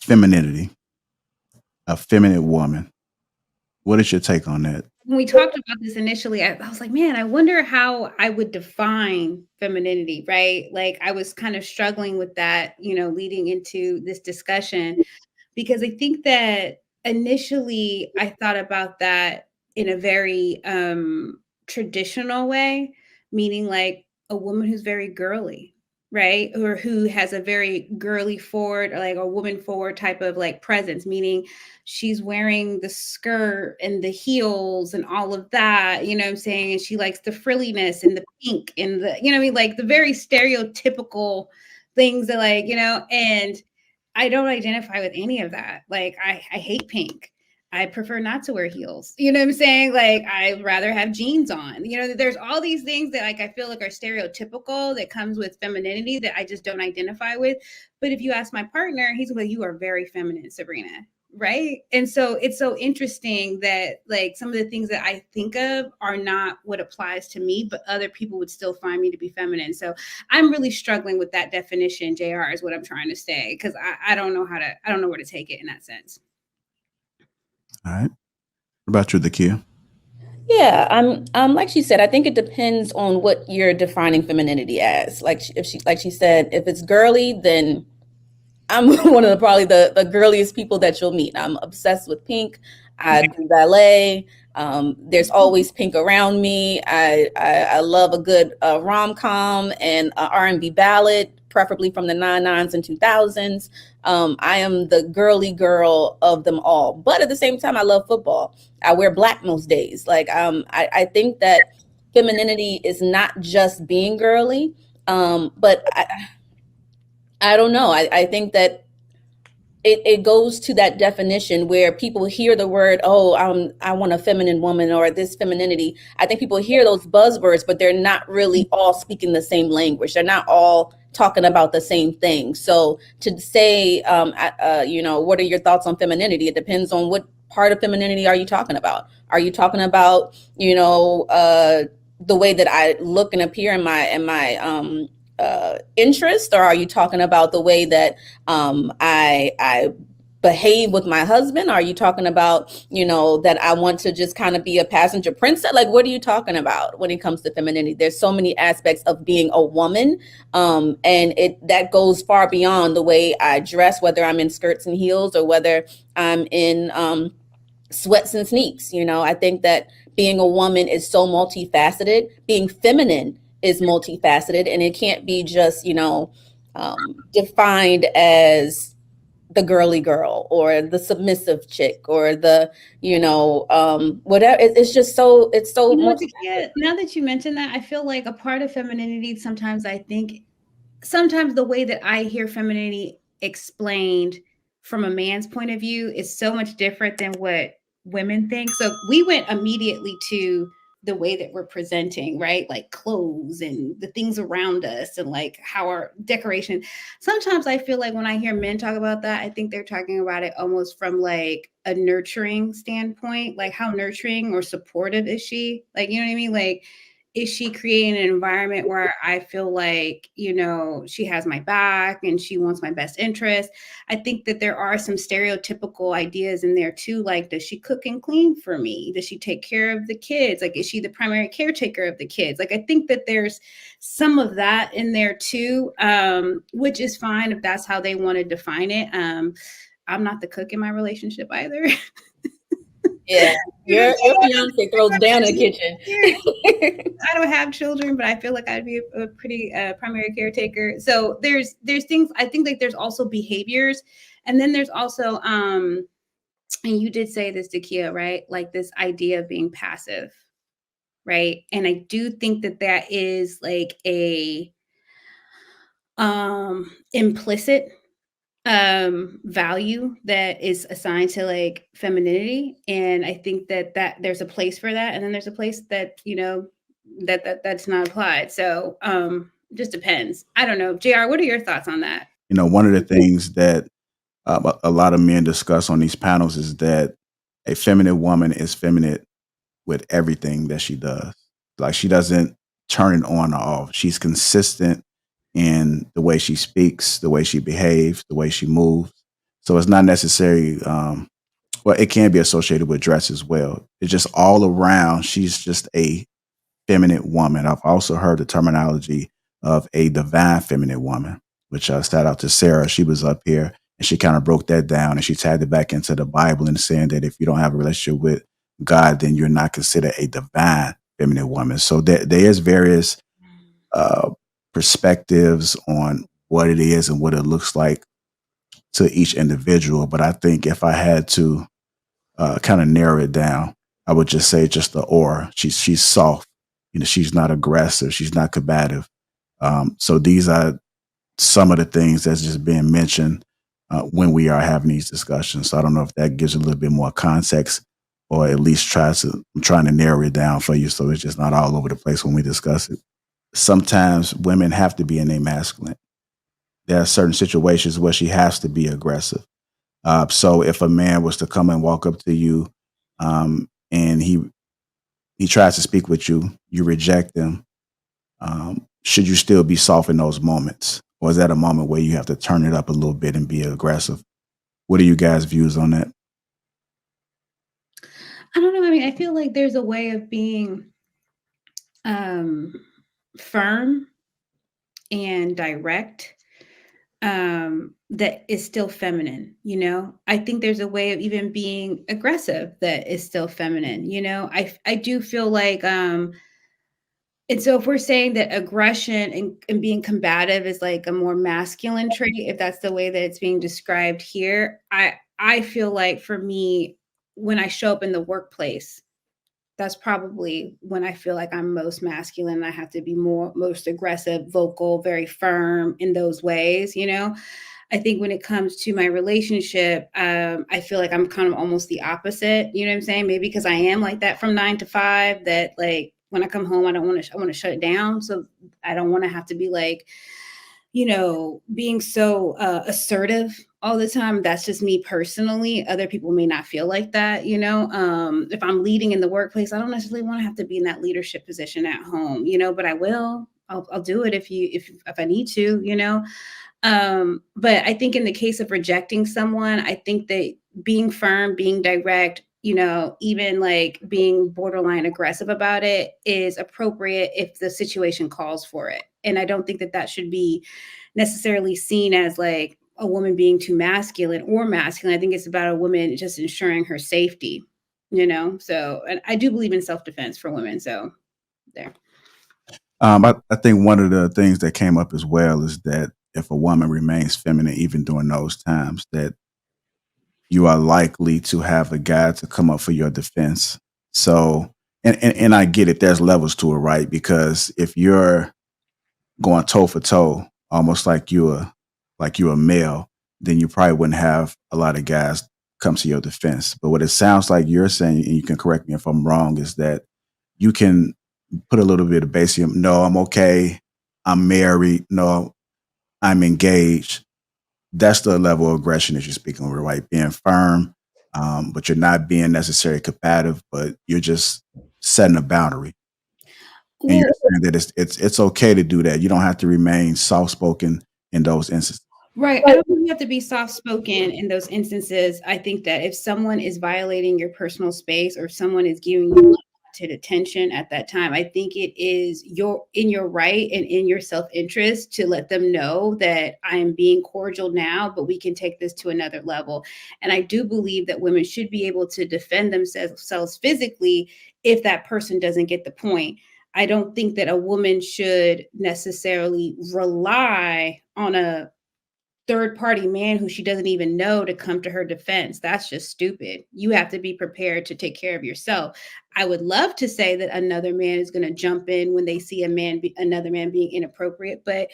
femininity, a feminine woman. What is your take on that? When we talked about this initially, I was like, man, I wonder how I would define femininity, right? Like I was kind of struggling with that, leading into this discussion, because I think that initially I thought about that in a very traditional way, meaning like a woman who's very girly, right? Or who has a very girly forward, or like a woman forward type of like presence, meaning she's wearing the skirt and the heels and all of that, you know what I'm saying? And she likes the frilliness and the pink and the, what I mean? Like the very stereotypical things that like, and I don't identify with any of that. Like I hate pink. I prefer not to wear heels. You know what I'm saying? Like I'd rather have jeans on. There's all these things that like I feel like are stereotypical that comes with femininity that I just don't identify with. But if you ask my partner, he's like, "You are very feminine, Sabrina." Right. And so it's so interesting that like some of the things that I think of are not what applies to me, but other people would still find me to be feminine. So I'm really struggling with that definition, JR, is what I'm trying to say, because I don't know I don't know where to take it in that sense. All right. What about you, Dakia? Yeah, I'm like she said, I think it depends on what you're defining femininity as. Like she said, if it's girly, then I'm one of probably the girliest people that you'll meet. I'm obsessed with pink. I do ballet. There's always pink around me. I love a good rom-com and R&B ballad, preferably from the 99s and 2000s. I am the girly girl of them all. But at the same time, I love football. I wear black most days. I think that femininity is not just being girly, but I don't know. I think that it goes to that definition where people hear the word, oh, I want a feminine woman or this femininity. I think people hear those buzzwords, but they're not really all speaking the same language. They're not all talking about the same thing. So to say, what are your thoughts on femininity? It depends on what part of femininity are you talking about. Are you talking about, the way that I look and appear in my interest, or are you talking about the way that I behave with my husband? Are you talking about, that I want to just kind of be a passenger princess? Like, what are you talking about when it comes to femininity? There's so many aspects of being a woman, and that goes far beyond the way I dress, whether I'm in skirts and heels or whether I'm in sweats and sneaks. I think that being a woman is so multifaceted. Being feminine is multifaceted, and it can't be just defined as the girly girl or the submissive chick or the whatever. It's just it's so Now that you mention that, I feel like a part of femininity, sometimes the way that I hear femininity explained from a man's point of view is so much different than what women think. So we went immediately to the way that we're presenting, right? Like clothes and the things around us and like how our decoration. Sometimes I feel like when I hear men talk about that, I think they're talking about it almost from like a nurturing standpoint. Like how nurturing or supportive is she? Like, you know what I mean? Like, is she creating an environment where I feel like, she has my back and she wants my best interest? I think that there are some stereotypical ideas in there too. Like, does she cook and clean for me? Does she take care of the kids? Like, is she the primary caretaker of the kids? Like, I think that there's some of that in there too, which is fine if that's how they want to define it. I'm not the cook in my relationship either. Yeah, your fiance throws down in the kitchen. I don't have children, but I feel like I'd be a pretty primary caretaker. So there's things. I think like there's also behaviors, and then there's also and you did say this, Dakia, right? Like this idea of being passive, right? And I do think that that is like a implicit value that is assigned to like femininity, and I think that there's a place for that, and then there's a place that that's not applied. So just depends. I don't know. JR, what are your thoughts on that? One of the things that a lot of men discuss on these panels is that a feminine woman is feminine with everything that she does. Like she doesn't turn it on or off. She's consistent in the way she speaks, the way she behaves, the way she moves. So it's not necessary. Well, it can be associated with dress as well. It's just all around. She's just a feminine woman. I've also heard the terminology of a divine feminine woman, which shout out to Sarah. She was up here and she kind of broke that down and she tagged it back into the Bible and saying that if you don't have a relationship with God, then you're not considered a divine feminine woman. So there is various uh, perspectives on what it is and what it looks like to each individual. But I think if I had to kind of narrow it down, I would just say just the aura. She's soft. You know, she's not aggressive. She's not combative. So these are some of the things that's just being mentioned when we are having these discussions. So I don't know if that gives a little bit more context, or at least I'm trying to narrow it down for you, so it's just not all over the place when we discuss it. Sometimes women have to be in a masculine. There are certain situations where she has to be aggressive. So if a man was to come and walk up to you, and he tries to speak with you, you reject him. Should you still be soft in those moments, or is that a moment where you have to turn it up a little bit and be aggressive? What are you guys' views on that? I don't know. I mean, I feel like there's a way of being um, firm and direct that is still feminine. I think there's a way of even being aggressive that is still feminine. I do feel like and so if we're saying that aggression and being combative is like a more masculine trait, if that's the way that it's being described here, I feel like for me, when I show up in the workplace, that's probably when I feel like I'm most masculine. I have to be most aggressive, vocal, very firm in those ways. I think when it comes to my relationship, I feel like I'm kind of almost the opposite. You know what I'm saying? Maybe because I am like that from 9 to 5. That like when I come home, I don't want to. I want to shut it down. So I don't want to have to be like, being so assertive all the time. That's just me personally. Other people may not feel like that. If I'm leading in the workplace, I don't necessarily want to have to be in that leadership position at home. But I will. I'll do it if I need to. But I think in the case of rejecting someone, I think that being firm, being direct, even like being borderline aggressive about it is appropriate if the situation calls for it. And I don't think that that should be necessarily seen as like a woman being too masculine or masculine. I think it's about a woman just ensuring her safety. So, and I do believe in self defense for women. So, there. I think one of the things that came up as well is that if a woman remains feminine even during those times, that you are likely to have a guy to come up for your defense. So, and I get it. There's levels to it, right? Because if you're going toe for toe, almost like you're a male, then you probably wouldn't have a lot of guys come to your defense. But what it sounds like you're saying, and you can correct me if I'm wrong, is that you can put a little bit of basic. No, I'm okay. I'm married. No, I'm engaged. That's the level of aggression that you're speaking of, right? Being firm, but you're not being necessarily combative, but you're just setting a boundary. And you're Well, saying that it's okay to do that. You don't have to remain soft spoken in those instances. right. I don't think you have to be soft spoken in those instances. I think that if someone is violating your personal space or someone is giving you unwanted attention at that time, I think it is in your right and in your self interest to let them know that I am being cordial now, but we can take this to another level. And I do believe that women should be able to defend themselves physically if that person doesn't get the point. I don't think that a woman should necessarily rely on a third party man who she doesn't even know to come to her defense. That's just stupid. You have to be prepared to take care of yourself. I would love to say that another man is going to jump in when they see another man being inappropriate, but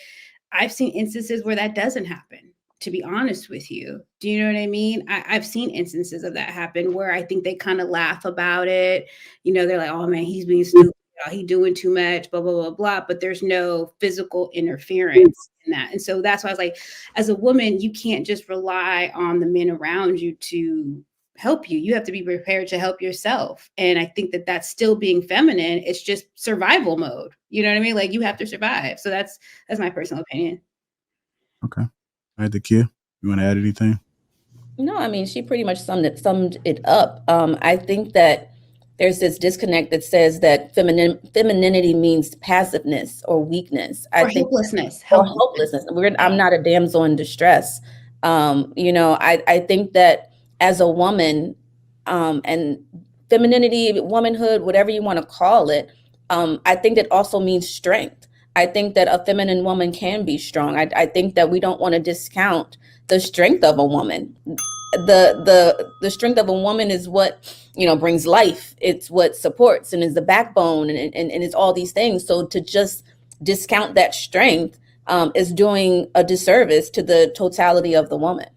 I've seen instances where that doesn't happen, to be honest with you. Do you know what I mean? I've seen instances of that happen where I think they kind of laugh about it. They're like, oh man, he's being stupid. Oh, he doing too much, blah, blah, blah, blah. But there's no physical interference in that. And so that's why I was like, as a woman, you can't just rely on the men around you to help you. You have to be prepared to help yourself. And I think that that's still being feminine. It's just survival mode. You know what I mean? Like you have to survive. So that's my personal opinion. Okay. All right, the kid. You want to add anything? No, I mean, she pretty much summed it up. I think that there's this disconnect that says that femininity means passiveness or weakness. I Or think, helplessness. or Helplessness. hopelessness. I'm Yeah. not a damsel in distress. I think that as a woman, and femininity, womanhood, whatever you want to call it, I think that also means strength. I think that a feminine woman can be strong. I think that we don't want to discount the strength of a woman. The strength of a woman is what brings life. It's what supports and is the backbone, and it's all these things. So to just discount that strength is doing a disservice to the totality of the woman.